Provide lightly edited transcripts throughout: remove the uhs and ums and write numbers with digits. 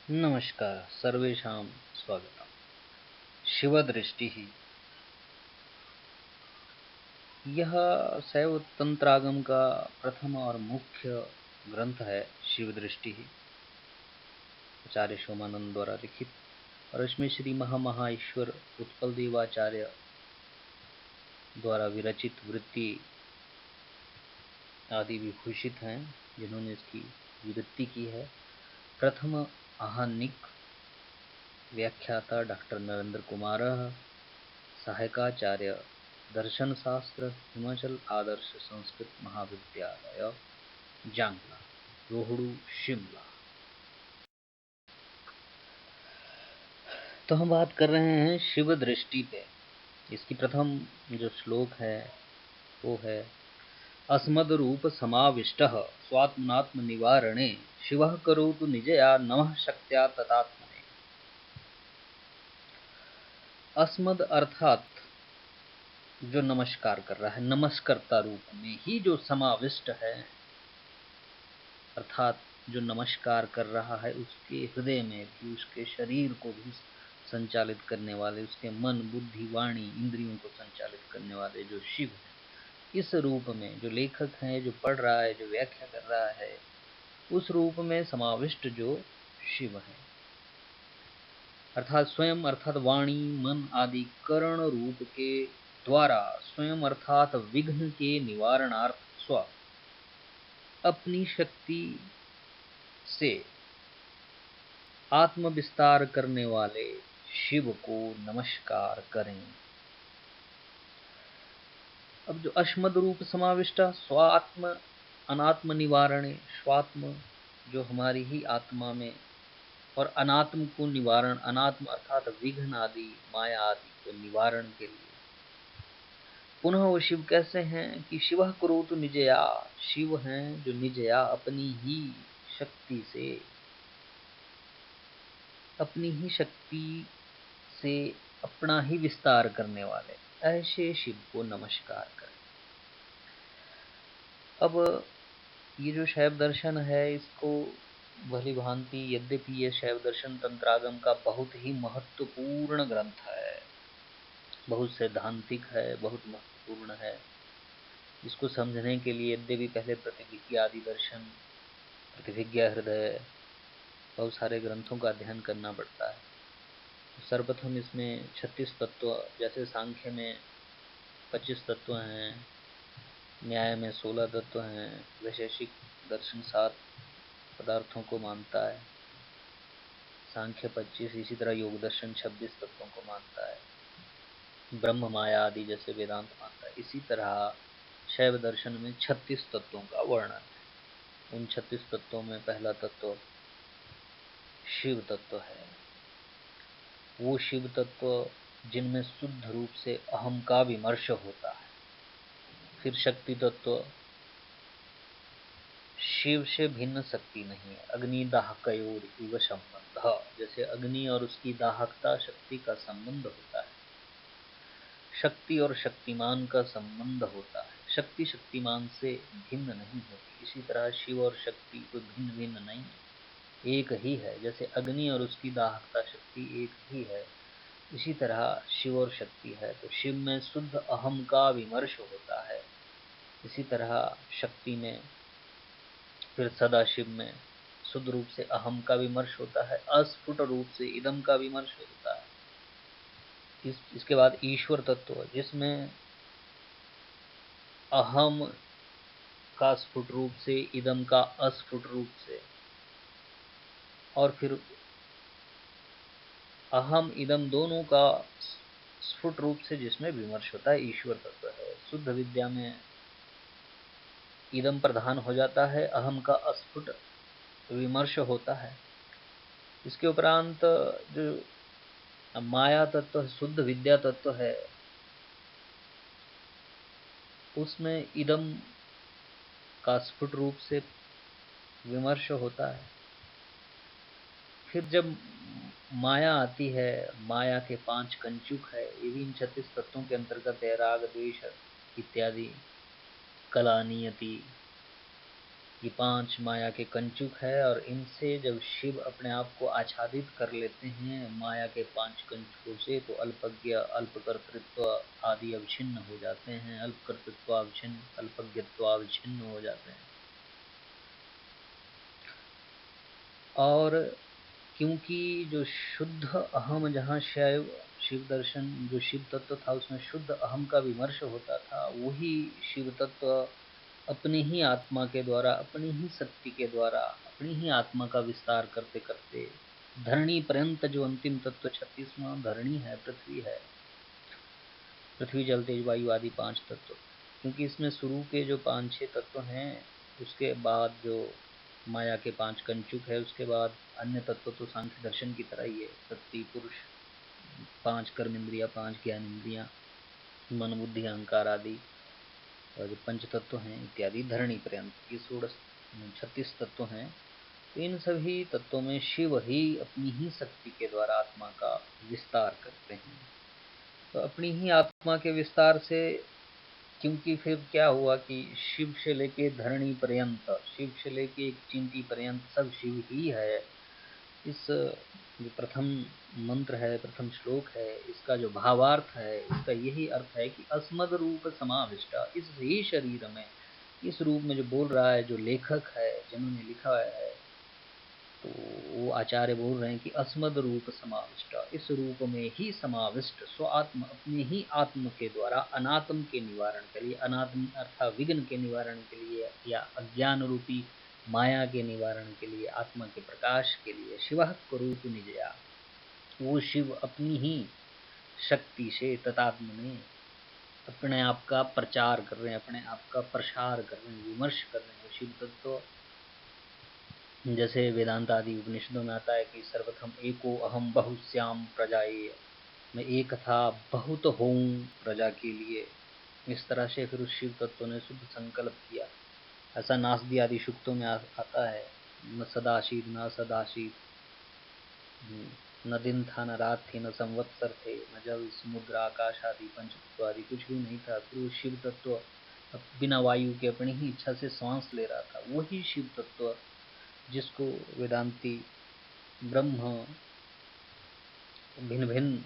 नमस्कार सर्वेषां स्वागतम्। शिवदृष्टिः यह शैव तंत्रागम का प्रथम और मुख्य ग्रंथ है। शिवदृष्टि आचार्य सोमानंद द्वारा लिखित और इसमें श्री महाईश्वर उत्पल देवाचार्य द्वारा विरचित वृत्ति आदि विभूषित हैं, जिन्होंने इसकी विवृत्ति की है। प्रथम आहनिक व्याख्याता डॉक्टर नरेंद्र कुमार, सहायकाचार्य दर्शन शास्त्र, हिमाचल आदर्श संस्कृत महाविद्यालय, जांगला, रोहड़ू, शिमला। तो हम बात कर रहे हैं शिव दृष्टि पे। इसकी प्रथम जो श्लोक है वो है अस्मद रूप समाविष्टः स्वात्मनात्म निवारणे शिवः करोतु निजया नमः शक्त्या ततात्मने। अस्मद अर्थात जो नमस्कार कर रहा है, नमस्कर्ता रूप में ही जो समाविष्ट है, अर्थात जो नमस्कार कर रहा है उसके हृदय में भी, उसके शरीर को भी संचालित करने वाले, उसके मन बुद्धि वाणी इंद्रियों को संचालित करने वाले जो शिव हैं, इस रूप में जो लेखक है, जो पढ़ रहा है, जो व्याख्या कर रहा है, उस रूप में समाविष्ट जो शिव है, अर्थात स्वयं अर्थात वाणी मन आदि करण रूप के द्वारा स्वयं अर्थात विघ्न के निवारणार्थ स्व अपनी शक्ति से आत्म विस्तार करने वाले शिव को नमस्कार करें। अब जो अश्मद रूप समाविष्टा स्वात्म अनात्म निवारणे, स्वात्म जो हमारी ही आत्मा में और अनात्म को निवारण, अनात्म अर्थात विघ्न आदि माया आदि को निवारण के लिए। पुनः वो शिव कैसे हैं कि शिवः करोतु निजया, शिव हैं जो निजया अपनी ही शक्ति से, अपनी ही शक्ति से अपना ही विस्तार करने वाले ऐसे शिव को नमस्कार करें। अब ये जो शैव दर्शन है, इसको भली भांति, यद्यपि ये शैव दर्शन तंत्रागम का बहुत ही महत्वपूर्ण ग्रंथ है, बहुत सैद्धांतिक है, बहुत महत्वपूर्ण है, इसको समझने के लिए यद्यपि पहले प्रतिभिज्ञा आदि दर्शन, प्रतिभिज्ञा हृदय, बहुत सारे ग्रंथों का अध्ययन करना पड़ता है। सर्वप्रथम इसमें 36 तत्व, जैसे सांख्य में 25 तत्व हैं, न्याय में 16 तत्व हैं, वैशेषिक दर्शन 7 पदार्थों को मानता है, सांख्य 25, इसी तरह योग दर्शन 26 तत्वों को मानता है, ब्रह्म माया आदि जैसे वेदांत मानता है। इसी तरह शैव दर्शन में 36 तत्वों का वर्णन है। उन 36 तत्वों में पहला तत्व शिव तत्व है। वो शिव तत्व जिनमें शुद्ध रूप से अहम का विमर्श होता है। फिर शक्ति तत्व, शिव से भिन्न शक्ति नहीं है। अग्नि दाहकयोर इव संबंध, जैसे अग्नि और उसकी दाहकता शक्ति का संबंध होता है, शक्ति और शक्तिमान का संबंध होता है। शक्ति शक्तिमान से भिन्न नहीं होती। इसी तरह शिव और शक्ति कोई भिन्न भिन्न नहीं है, एक ही है। जैसे अग्नि और उसकी दाहकता शक्ति एक ही है, इसी तरह शिव और शक्ति है। तो शिव में शुद्ध अहम का विमर्श होता है, इसी तरह शक्ति में, फिर सदाशिव में शुद्ध रूप से अहम का विमर्श होता है, अस्फुट रूप से इदम का विमर्श होता है। इसके बाद ईश्वर तत्व, जिसमें अहम का स्फुट रूप से, इदम का अस्फुट रूप से, और फिर अहम इदम दोनों का स्फुट रूप से जिसमें विमर्श होता है, ईश्वर तत्व है। शुद्ध विद्या में इदम प्रधान हो जाता है, अहम का अस्फुट विमर्श होता है। इसके उपरांत जो माया तत्व, शुद्ध विद्या तत्व है, उसमें इदम का स्फुट रूप से विमर्श होता है। फिर जब माया आती है, माया के 5 कंचुक है, ये भी इन 36 तत्वों के अंतर्गत है। राग द्वेष इत्यादि, कला नियति, ये 5 माया के कंचुक है, और इनसे जब शिव अपने आप को आच्छादित कर लेते हैं माया के 5 कंचुकों से, तो अल्पज्ञ अल्पकर्तृत्व आदि अवच्छिन्न हो जाते हैं, अल्पकर्तृत्व अवच्छिन्न, अल्पज्ञत्व अवच्छिन्न हो जाते हैं। और क्योंकि जो शुद्ध अहम, जहाँ शिव दर्शन, जो शिव तत्व था उसमें शुद्ध अहम का विमर्श होता था, वही शिव तत्व अपनी ही आत्मा के द्वारा, अपनी ही शक्ति के द्वारा, अपनी ही आत्मा का विस्तार करते करते धरणी पर्यंत, जो अंतिम तत्व 36वां धरणी है, पृथ्वी है, पृथ्वी जल तेज वायु आदि 5 तत्व। क्योंकि इसमें शुरू के जो 5-6 तत्व हैं, उसके बाद जो माया के 5 कंचुक है, उसके बाद अन्य तत्व तो सांख्य दर्शन की तरह ही है, शक्ति पुरुष, 5 कर्म इंद्रिया, 5 ज्ञान इंद्रिया, मन बुद्धि अहंकार आदि, और जो पंच तत्व हैं इत्यादि धरणी पर्यंत, ये 36 तत्व हैं। तो इन सभी तत्वों में शिव ही अपनी ही शक्ति के द्वारा आत्मा का विस्तार करते हैं। तो अपनी ही आत्मा के विस्तार से, क्योंकि फिर क्या हुआ कि शिव से लेके धरणी पर्यंत, शिव से लेके एक चींटी पर्यंत सब शिव ही है। इस जो प्रथम मंत्र है, प्रथम श्लोक है, इसका जो भावार्थ है, इसका यही अर्थ है कि अस्मद रूप समाविष्ट, इस ही शरीर में, इस रूप में जो बोल रहा है, जो लेखक है, जिन्होंने लिखा है, तो वो आचार्य बोल रहे हैं कि अस्मद रूप समाविष्ट, इस रूप में ही समाविष्ट स्वात्म, अपने ही आत्म के द्वारा अनात्म के निवारण के लिए, अनात्म अर्थात विघ्न के निवारण के लिए, या अज्ञान रूपी माया के निवारण के लिए, आत्मा के प्रकाश के लिए, शिव स्वरूप निजया, वो शिव अपनी ही शक्ति से ततात्म में अपने आप का प्रचार कर रहे हैं, अपने आप का प्रसार कर रहे हैं, विमर्श कर रहे हैं। शिव तत्व जैसे वेदांत आदि उपनिषदों में आता है कि सर्वप्रथम एको अहम बहुश्याम प्रजाए, मैं एक था बहुत हूँ प्रजा के लिए। इस तरह से फिर उस शिव तत्व ने शुद्ध संकल्प किया। ऐसा नासदी आदि सूक्तों में आता है, न सदाशीत न सदाशीत, न दिन था न रात थी, न संवत्सर थे, न जल समुद्र आकाश आदि पंचतत्व आदि कुछ भी नहीं था। फिर वो शिव तत्व बिना वायु के अपनी ही इच्छा से श्वास ले रहा था। वही शिव तत्व जिसको वेदांती ब्रह्म भिन्न भिन्न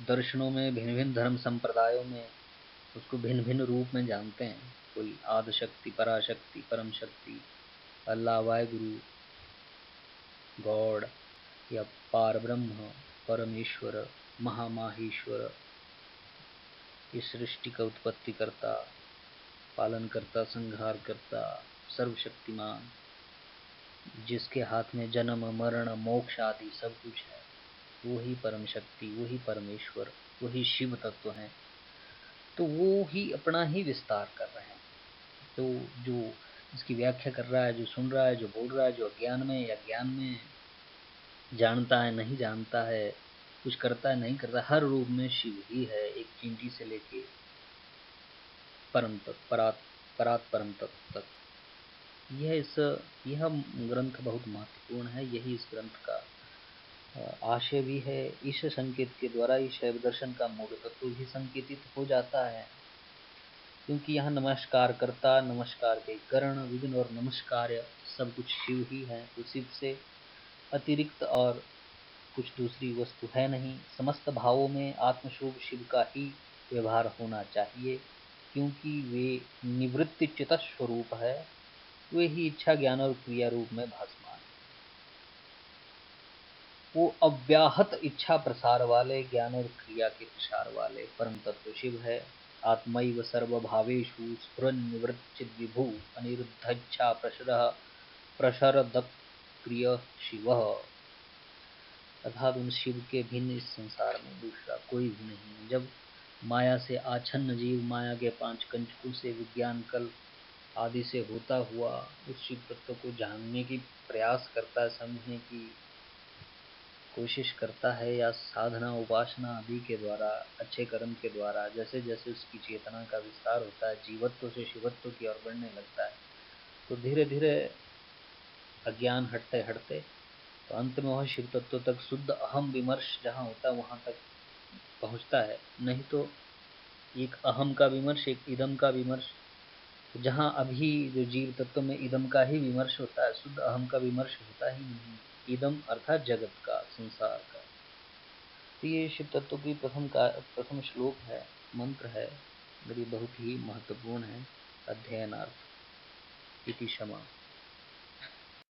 दर्शनों में, भिन्न भिन्न धर्म संप्रदायों में उसको भिन्न भिन्न रूप में जानते हैं। कोई आदि शक्ति, पराशक्ति, परम शक्ति, अल्लाह, वाहिगुरु, गॉड, या पार ब्रह्म, परमेश्वर, महामाहेश्वर, इस सृष्टि का उत्पत्ति करता, पालन करता, संहार करता, सर्वशक्तिमान, जिसके हाथ में जन्म मरण मोक्ष आदि सब कुछ है, वही परम शक्ति, वही परमेश्वर, वही शिव तत्व है। तो वो ही अपना ही विस्तार कर रहे हैं। तो जो इसकी व्याख्या कर रहा है, जो सुन रहा है, जो बोल रहा है, जो अज्ञान में या ज्ञान में, जानता है नहीं जानता है, कुछ करता है नहीं करता, हर रूप में शिव ही है, एक चींटी से लेके परम तक, परात परम तक। यह ग्रंथ बहुत महत्वपूर्ण है। यही इस ग्रंथ का आशय भी है। इस संकेत के द्वारा ही शैव दर्शन का मूल तत्व भी संकेतित हो जाता है। क्योंकि यहाँ नमस्कार करता, नमस्कार के करण, विघ्न और नमस्कार सब कुछ शिव ही है। तो शिव से अतिरिक्त और कुछ दूसरी वस्तु है नहीं। समस्त भावों में आत्मस्वरूप शिव का ही व्यवहार होना चाहिए, क्योंकि वे निवृत्ति चित स्वरूप है। वे ही इच्छा ज्ञान और क्रिया रूप में भासमान है। वो अव्याहत इच्छा प्रसार वाले, ज्ञान और क्रिया के प्रसार वाले परम तत्व शिव है। आत्मैव सर्वभावेषु स्फुरन् निवृत्त विभु अनिरुद्धच्छा प्रशरदक्रिय शिव। अर्थात उन शिव के भिन्न इस संसार में दूसरा कोई भी नहीं है। जब माया से आच्छन्न जीव माया के 5 कंचकों से, विज्ञान कल्प आदि से होता हुआ उस शिव तत्व को जानने की प्रयास करता है, समझने की कोशिश करता है, या साधना उपासना आदि के द्वारा, अच्छे कर्म के द्वारा, जैसे जैसे उसकी चेतना का विस्तार होता है, जीवत्व से शिवत्व की ओर बढ़ने लगता है, तो धीरे धीरे अज्ञान हटते हटते तो अंत में वह शिव तत्व तक, शुद्ध अहम विमर्श जहाँ होता है वहां तक पहुंचता है। नहीं तो एक अहम का विमर्श, एक इदम का विमर्श, तो जहाँ अभी जो जीव तत्व में इदम का ही विमर्श होता है, शुद्ध अहम का विमर्श होता ही नहीं। इदम अर्थात जगत का, संसार का। तो ये शिव तत्व की प्रथम श्लोक है, मंत्र है, और ये बहुत ही महत्वपूर्ण है अध्ययनार्थ। इति क्षमा।